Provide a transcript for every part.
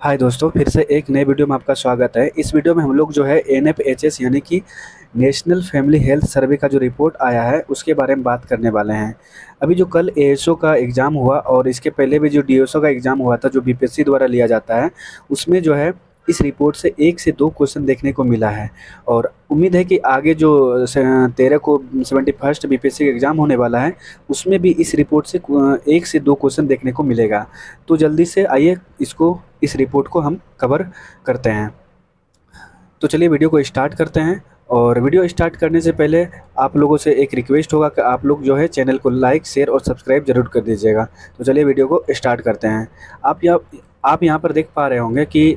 हाय दोस्तों, फिर से एक नए वीडियो में आपका स्वागत है। इस वीडियो में हम लोग जो है एनएफएचएस यानी कि नेशनल फैमिली हेल्थ सर्वे का जो रिपोर्ट आया है उसके बारे में बात करने वाले हैं। अभी जो कल एएसओ का एग्ज़ाम हुआ और इसके पहले भी जो डीएसओ का एग्ज़ाम हुआ था जो बीपीएससी द्वारा लिया जाता है, उसमें जो है इस रिपोर्ट से 1 से 2 क्वेश्चन देखने को मिला है। और उम्मीद है कि आगे जो 13 को 71st बीपीएससी का एग्ज़ाम होने वाला है उसमें भी इस रिपोर्ट से 1 से 2 क्वेश्चन देखने को मिलेगा। तो जल्दी से आइए इस रिपोर्ट को हम कवर करते हैं। तो चलिए वीडियो को स्टार्ट करते हैं। और वीडियो स्टार्ट करने से पहले आप लोगों से एक रिक्वेस्ट होगा कि आप लोग जो है चैनल को लाइक, शेयर और सब्सक्राइब ज़रूर कर दीजिएगा। तो चलिए वीडियो को स्टार्ट करते हैं। आप यहाँ पर देख पा रहे होंगे कि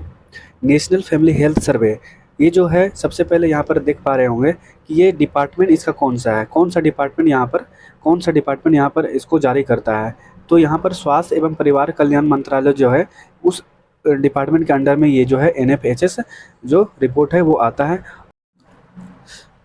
नेशनल फैमिली हेल्थ सर्वे, ये जो है सबसे पहले यहाँ पर देख पा रहे होंगे कि ये डिपार्टमेंट इसका कौन सा है, कौन सा डिपार्टमेंट यहाँ पर इसको जारी करता है। तो यहाँ पर स्वास्थ्य एवं परिवार कल्याण मंत्रालय जो है उस डिपार्टमेंट के अंडर में ये जो है एनएफएचएस जो रिपोर्ट है वो आता है।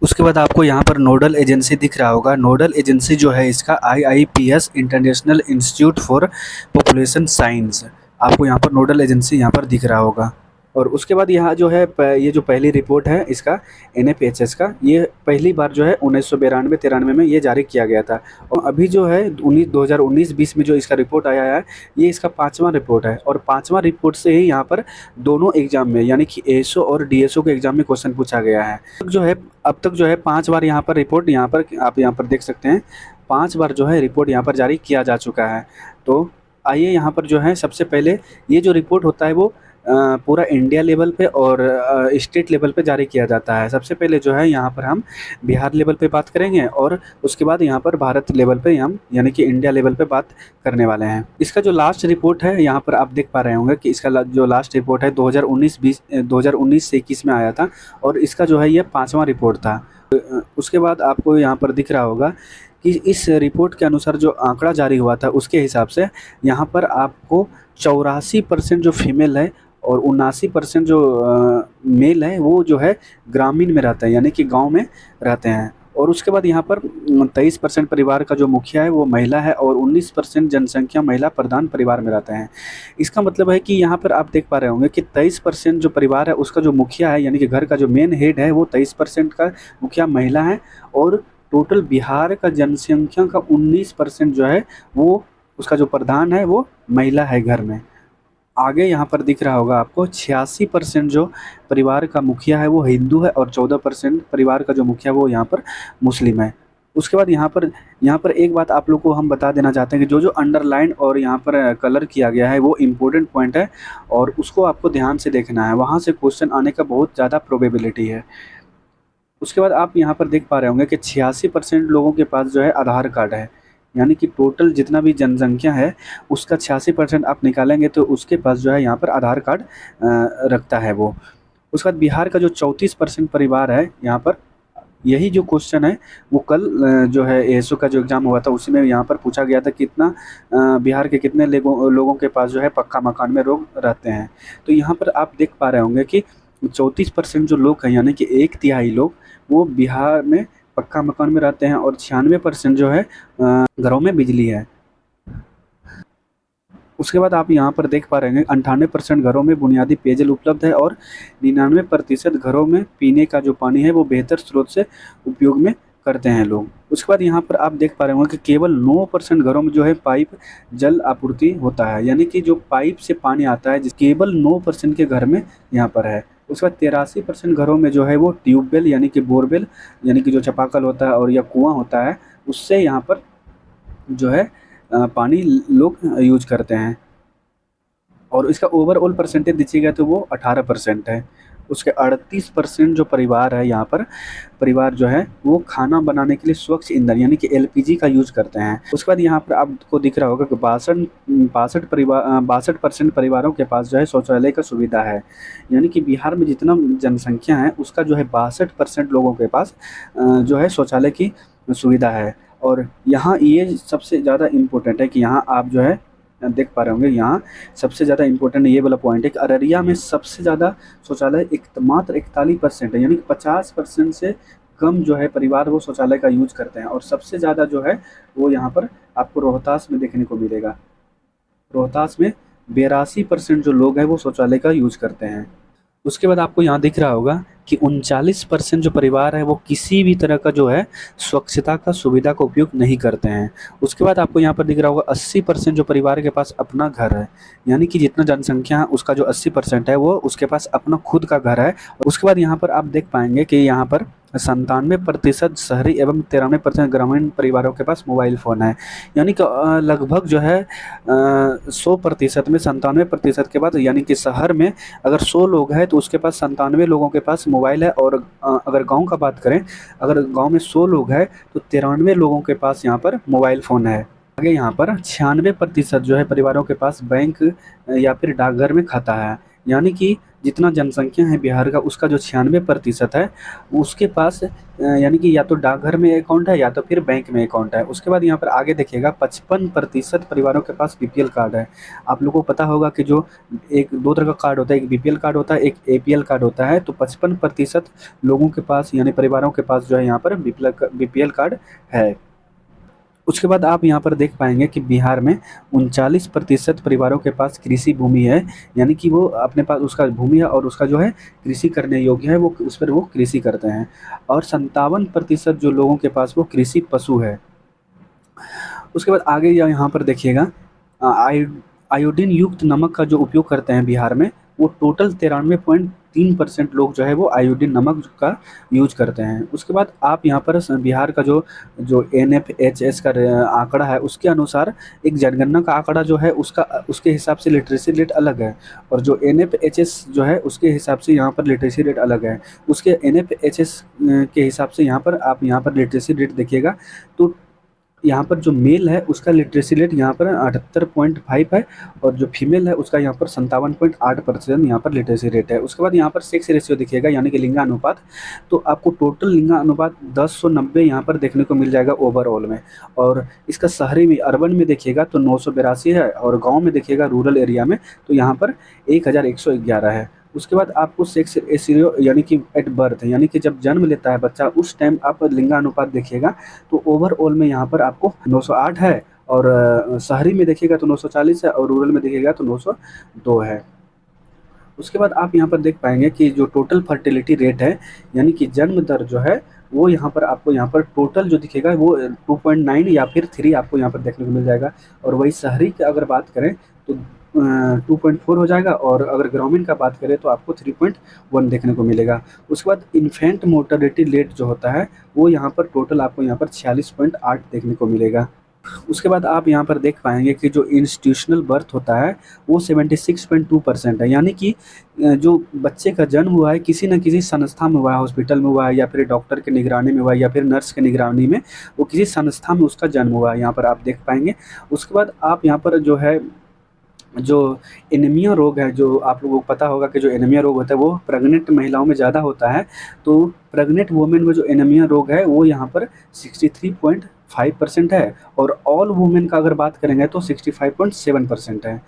उसके बाद आपको यहाँ पर नोडल एजेंसी दिख रहा होगा। नोडल एजेंसी जो है इसका IIPS international institute for population science, आपको यहाँ पर नोडल एजेंसी यहाँ पर दिख रहा होगा। और उसके बाद यहाँ जो है ये जो पहली रिपोर्ट है इसका एनएफएचएस का, ये पहली बार जो है 1992-93 में ये जारी किया गया था। और अभी जो है 2019-20 में जो इसका रिपोर्ट आया है ये इसका 5वां रिपोर्ट है। और 5वां रिपोर्ट से ही यहाँ पर दोनों एग्जाम में यानी कि एएसओ और डीएसओ के एग्जाम में क्वेश्चन पूछा गया है। अब तक जो है 5 बार यहाँ पर रिपोर्ट आप यहाँ पर देख सकते हैं, 5 बार जो है रिपोर्ट यहाँ पर जारी किया जा चुका है। तो आइए यहाँ पर जो है सबसे पहले ये जो रिपोर्ट होता है वो पूरा इंडिया लेवल पे और स्टेट लेवल पे जारी किया जाता है। सबसे पहले जो है यहाँ पर हम बिहार लेवल पे बात करेंगे और उसके बाद यहाँ पर भारत लेवल पे हम यानी कि इंडिया लेवल पे बात करने वाले हैं। इसका जो लास्ट रिपोर्ट है यहाँ पर आप देख पा रहे होंगे कि इसका जो लास्ट रिपोर्ट है 2019 से 21 में आया था और इसका जो है ये 5वां रिपोर्ट था। उसके बाद आपको यहाँ पर दिख रहा होगा कि इस रिपोर्ट के अनुसार जो आंकड़ा जारी हुआ था उसके हिसाब से यहाँ पर आपको 84% जो फीमेल है और 79% जो मेल है वो जो है ग्रामीण में रहते हैं यानी कि गांव में रहते हैं। और उसके बाद यहाँ पर 23% परिवार का जो मुखिया है वो महिला है और 19% जनसंख्या महिला प्रधान परिवार में रहते हैं। इसका मतलब है कि यहाँ पर आप देख पा रहे होंगे कि 23% जो परिवार है उसका जो मुखिया है यानी कि घर का जो मेन हेड है वो 23% का मुखिया महिला है और टोटल बिहार का जनसंख्या का 19% जो है वो उसका जो प्रधान है वो महिला है घर में। आगे यहाँ पर दिख रहा होगा आपको 86% जो परिवार का मुखिया है वो हिंदू है और 14% परिवार का जो मुखिया वो यहाँ पर मुस्लिम है। उसके बाद यहाँ पर एक बात आप लोग को हम बता देना चाहते हैं कि जो जो अंडरलाइन और यहाँ पर कलर किया गया है वो इम्पोर्टेंट पॉइंट है और उसको आपको ध्यान से देखना है, वहाँ से क्वेश्चन आने का बहुत ज़्यादा प्रोबेबिलिटी है। उसके बाद आप यहाँ पर देख पा रहे होंगे कि 86% लोगों के पास जो है आधार कार्ड है, यानी कि टोटल जितना भी जनसंख्या है उसका 86% आप निकालेंगे तो उसके पास जो है यहाँ पर आधार कार्ड रखता है वो। उसके बाद बिहार का जो 34% परिवार है यहाँ पर, यही जो क्वेश्चन है वो कल जो है एएसओ का जो एग्ज़ाम हुआ था उसी में यहाँ पर पूछा गया था कितना बिहार के कितने लोगों के पास जो है पक्का मकान में लोग रहते हैं। तो यहाँ पर आप देख पा रहे होंगे कि 34% जो लोग हैं यानी कि 1/3 लोग वो बिहार में पक्का मकान में रहते हैं और 96% जो है घरों में बिजली है। उसके बाद आप यहाँ पर देख पा रहे हैं 98% घरों में बुनियादी पेयजल उपलब्ध है और 99% घरों में पीने का जो पानी है वो बेहतर स्रोत से उपयोग में करते हैं लोग। उसके बाद यहाँ पर आप देख पा रहे होंगे कि केवल 9% घरों में जो है पाइप जल आपूर्ति होता है, यानी कि जो पाइप से पानी आता है जिस केवल 9% के घर में यहाँ पर है। उसके बाद 83% घरों में जो है वो ट्यूबवेल यानी कि बोरवेल यानी कि जो चापाकल होता है और या कुआं होता है उससे यहाँ पर जो है पानी लोग यूज करते हैं। और इसका ओवरऑल परसेंटेज देखिएगा तो वो 18% है। उसके 38% जो परिवार है यहाँ पर परिवार जो है वो खाना बनाने के लिए स्वच्छ ईंधन यानी कि एलपीजी का यूज करते हैं। उसके बाद यहाँ पर आपको दिख रहा होगा कि 62% परिवारों के पास जो है शौचालय का सुविधा है, यानी कि बिहार में जितना जनसंख्या है उसका जो है 62% लोगों के पास जो है शौचालय की सुविधा है। और यहाँ ये सबसे ज़्यादा इम्पोर्टेंट है कि यहाँ आप जो है देख पा रहे होंगे, यहाँ सबसे ज़्यादा इम्पोर्टेंट ये वाला पॉइंट है कि अररिया में सबसे ज़्यादा शौचालय मात्र 41% है, यानी कि 50% से कम जो है परिवार वो शौचालय का यूज करते हैं। और सबसे ज़्यादा जो है वो यहाँ पर आपको रोहतास में देखने को मिलेगा। रोहतास में 82% जो लोग हैं वो शौचालय का यूज करते हैं। उसके बाद आपको यहाँ दिख रहा होगा कि 39% जो परिवार है वो किसी भी तरह का जो है स्वच्छता का सुविधा का उपयोग नहीं करते हैं। उसके बाद आपको यहाँ पर दिख रहा होगा 80% जो परिवार के पास अपना घर है, यानी कि जितना जनसंख्या है उसका जो 80% है वो उसके पास अपना खुद का घर है। उसके बाद यहाँ पर आप देख पाएंगे कि यहाँ पर 97% शहरी एवं 93% ग्रामीण परिवारों के पास मोबाइल फ़ोन है। यानी कि लगभग जो है 100% में 97% के बाद, यानी कि शहर में अगर 100 लोग हैं तो उसके पास 97 लोगों के पास मोबाइल है। और अगर गांव का बात करें, अगर गांव में 100 लोग हैं तो 93 लोगों के पास यहाँ पर मोबाइल फ़ोन है। आगे यहाँ पर 96% जो है परिवारों के पास बैंक या फिर डाकघर में खाता है। यानी कि जितना जनसंख्या है बिहार का उसका जो 96% है उसके पास यानी कि या तो डाकघर में अकाउंट है या तो फिर बैंक में अकाउंट है। उसके बाद यहाँ पर आगे देखिएगा 55% परिवारों के पास बीपीएल कार्ड है। आप लोगों को पता होगा कि जो एक दो तरह का कार्ड होता है, एक बीपीएल कार्ड होता है, एक एपीएल कार्ड होता है। तो 55% लोगों के पास यानी परिवारों के पास जो है यहाँ पर बीपीएल कार्ड है। उसके बाद आप यहाँ पर देख पाएंगे कि बिहार में 39% परिवारों के पास कृषि भूमि है, यानी कि वो अपने पास उसका भूमि है और उसका जो है कृषि करने योग्य है, वो उस पर वो कृषि करते हैं। और 57% जो लोगों के पास वो कृषि पशु है। उसके बाद आगे यहाँ पर देखिएगा आयोडीन युक्त नमक का जो उपयोग करते हैं बिहार में, वो टोटल 93.3% लोग जो है वो आयोडीन नमक का यूज करते हैं। उसके बाद आप यहाँ पर बिहार का जो जो NFHS का आंकड़ा है उसके अनुसार एक जनगणना का आंकड़ा जो है उसका उसके हिसाब से लिटरेसी रेट अलग है, और जो NFHS जो है उसके हिसाब से यहाँ पर लिटरेसी रेट अलग है। उसके NFHS के हिसाब से यहाँ पर आप यहाँ पर लिटरेसी रेट देखिएगा तो यहाँ पर जो मेल है उसका लिटरेसी रेट यहाँ पर 78.5 है, और जो फीमेल है उसका यहाँ पर 57.8% यहाँ पर लिटरेसी रेट है। उसके बाद यहाँ पर सेक्स रेशियो दिखेगा यानी कि लिंगानुपात। तो आपको टोटल लिंगानुपात 10/90 यहाँ पर देखने को मिल जाएगा ओवरऑल में। और इसका शहरी में अर्बन में देखिएगा तो 982 है, और गाँव में देखिएगा रूरल एरिया में तो यहाँ पर 1111 है। उसके बाद आपको सेक्स रेशियो यानी कि एट बर्थ, यानी कि जब जन्म लेता है बच्चा उस टाइम आप लिंगानुपात देखिएगा तो ओवरऑल में यहाँ पर आपको 908 है, और शहरी में देखिएगा तो 940 है, और रूरल में देखिएगा तो 902 है। उसके बाद आप यहाँ पर देख पाएंगे कि जो टोटल फर्टिलिटी रेट है यानी कि जन्म दर जो है वो यहाँ पर आपको यहाँ पर टोटल जो दिखेगा वो 2.9 या फिर 3 आपको यहाँ पर देखने को मिल जाएगा। और वही शहरी की अगर बात करें तो 2.4 हो जाएगा, और अगर ग्रामीण का बात करें तो आपको 3.1 देखने को मिलेगा। उसके बाद इन्फेंट मोर्टेलिटी रेट जो होता है वो यहाँ पर टोटल आपको यहाँ पर 46.8 देखने को मिलेगा। उसके बाद आप यहाँ पर देख पाएंगे कि जो इंस्टीट्यूशनल बर्थ होता है वो 76.2% है, यानी कि जो बच्चे का जन्म हुआ है किसी न किसी संस्था में हुआ है, हॉस्पिटल में हुआ है या फिर डॉक्टर के निगरानी में हुआ है या फिर नर्स के निगरानी में, वो किसी संस्था में उसका जन्म हुआ है, यहाँ पर आप देख पाएंगे। उसके बाद आप यहाँ पर जो है जो एनीमिया रोग है, जो आप लोगों को पता होगा कि जो एनीमिया रोग होता है वो प्रेग्नेंट महिलाओं में ज़्यादा होता है। तो प्रेग्नेंट वुमेन में जो एनीमिया रोग है वो यहाँ पर 63.5% है, और ऑल वुमेन का अगर बात करेंगे तो 65.7% है।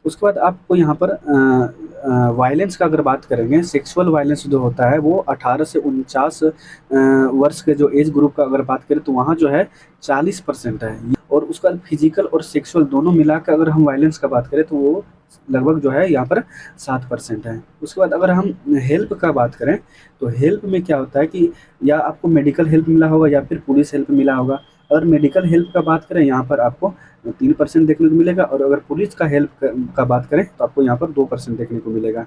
उसके बाद आपको यहाँ पर वायलेंस का अगर बात करेंगे, सेक्सुअल वायलेंस जो होता है वो 18 से 49 वर्ष के जो एज ग्रुप का अगर बात करें तो वहाँ जो है 40% है। और उसका फिजिकल और सेक्सुअल दोनों मिला कर अगर हम वायलेंस का बात करें तो वो लगभग जो है यहाँ पर 7% है। उसके बाद अगर हम हेल्प का बात करें तो हेल्प में क्या होता है कि या आपको मेडिकल हेल्प मिला होगा या फिर पुलिस हेल्प मिला होगा। अगर मेडिकल हेल्प का बात करें यहाँ पर आपको 3% देखने को मिलेगा, और अगर पुलिस का हेल्प का बात करें तो आपको यहाँ पर 2% देखने को मिलेगा।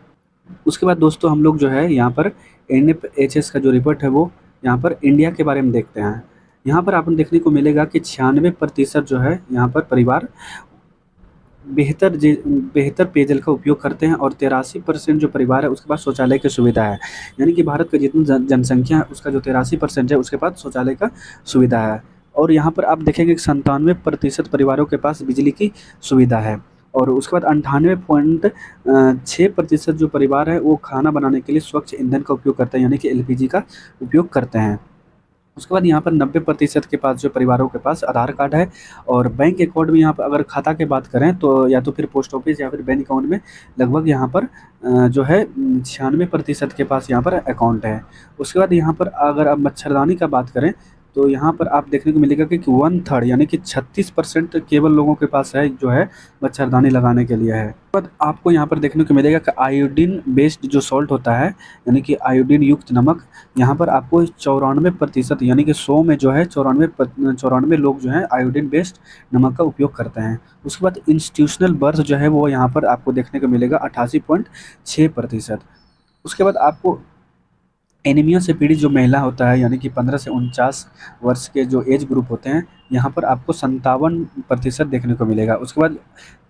उसके बाद दोस्तों हम लोग जो है यहाँ पर NFHS का जो रिपोर्ट है वो यहाँ पर इंडिया के बारे में देखते हैं। यहाँ पर आपको देखने को मिलेगा कि 96% जो है यहाँ पर परिवार बेहतर पेयजल का उपयोग करते हैं, और 83% जो परिवार है उसके पास शौचालय की सुविधा है। यानी कि भारत का जितना जनसंख्या है उसका जो 83% है उसके पास शौचालय का सुविधा है। और यहाँ पर आप देखेंगे कि 97% परिवारों के पास बिजली की सुविधा है, और उसके बाद 98.6% जो परिवार है वो खाना बनाने के लिए स्वच्छ ईंधन का उपयोग करते हैं, यानी कि LPG का उपयोग करते हैं। उसके बाद यहाँ पर 90% के पास जो परिवारों के पास आधार कार्ड है, और बैंक अकाउंट में यहाँ पर अगर खाता की बात करें तो या तो फिर पोस्ट ऑफिस या फिर बैंक अकाउंट में लगभग यहाँ पर जो है 96% के पास यहाँ पर अकाउंट है। उसके बाद यहाँ पर अगर आप मच्छरदानी का बात करें तो यहाँ पर आप देखने को मिलेगा कि 1/3 यानी कि 36% केवल लोगों के पास है जो है मच्छरदानी लगाने के लिए है। पर आपको यहाँ पर देखने को मिलेगा कि आयोडीन बेस्ड जो सॉल्ट होता है यानी कि आयोडीन युक्त नमक, यहाँ पर आपको 94% यानी कि 100 में जो है 94 लोग जो है आयोडीन बेस्ड नमक का उपयोग करते हैं। उसके बाद इंस्टीट्यूशनल बर्थ जो है वो यहाँ पर आपको देखने को मिलेगा 88.6%। उसके बाद आपको एनीमिया से पीड़ित जो महिला होता है यानी कि 15 से 49 वर्ष के जो एज ग्रुप होते हैं, यहाँ पर आपको 57% देखने को मिलेगा। उसके बाद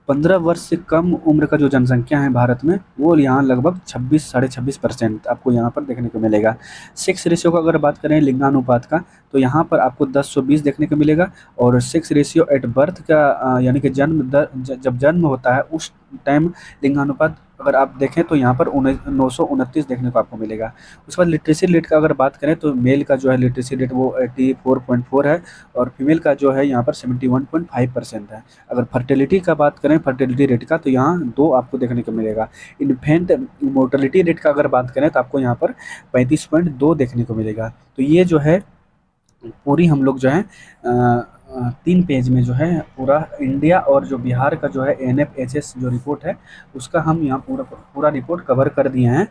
15 वर्ष से कम उम्र का जो जनसंख्या है भारत में, वो यहाँ लगभग 26 साढ़े 26% आपको यहाँ पर देखने को मिलेगा। सेक्स रेशियो का अगर बात करें लिंगानुपात का, तो यहाँ पर आपको 10/20 देखने को मिलेगा। और सेक्स रेशियो एट बर्थ का यानी कि जब जन्म होता है उस टाइम लिंगानुपात अगर आप देखें तो यहाँ पर 929 देखने को आपको मिलेगा। उसके बाद लिटरेसी रेट का अगर बात करें तो मेल का जो है लिटरेसी रेट वो 84.4 है और फीमेल का जो है यहाँ पर 71.5% है। अगर फर्टिलिटी का बात करें फर्टिलिटी रेट का, तो यहाँ 2 आपको देखने को मिलेगा। इन्फेंट मोर्टेलिटी रेट का अगर बात करें तो आपको यहाँ पर 35.2 देखने को मिलेगा। तो ये जो है पूरी हम लोग जो है 3 पेज में जो है पूरा इंडिया और जो बिहार का जो है एनएफएचएस जो रिपोर्ट है उसका हम यहाँ पूरा रिपोर्ट कवर कर दिए हैं।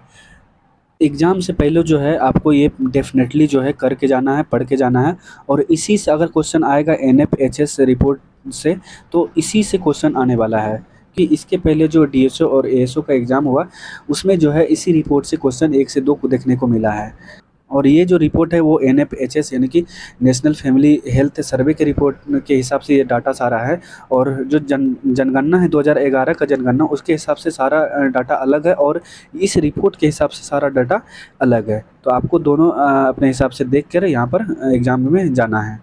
एग्ज़ाम से पहले जो है आपको ये डेफिनेटली जो है करके जाना है, पढ़ के जाना है। और इसी से अगर क्वेश्चन आएगा एनएफएचएस रिपोर्ट से, तो इसी से क्वेश्चन आने वाला है कि इसके पहले जो डीएसओ और एएसओ का एग्ज़ाम हुआ उसमें जो है इसी रिपोर्ट से क्वेश्चन 1 से 2 को देखने को मिला है। और ये जो रिपोर्ट है वो एनएफएचएस यानी कि नेशनल फैमिली हेल्थ सर्वे के रिपोर्ट के हिसाब से ये डाटा सारा है। और जो जनगणना है 2011 का जनगणना, उसके हिसाब से सारा डाटा अलग है और इस रिपोर्ट के हिसाब से सारा डाटा अलग है। तो आपको दोनों अपने हिसाब से देख कर यहाँ पर एग्ज़ाम में जाना है।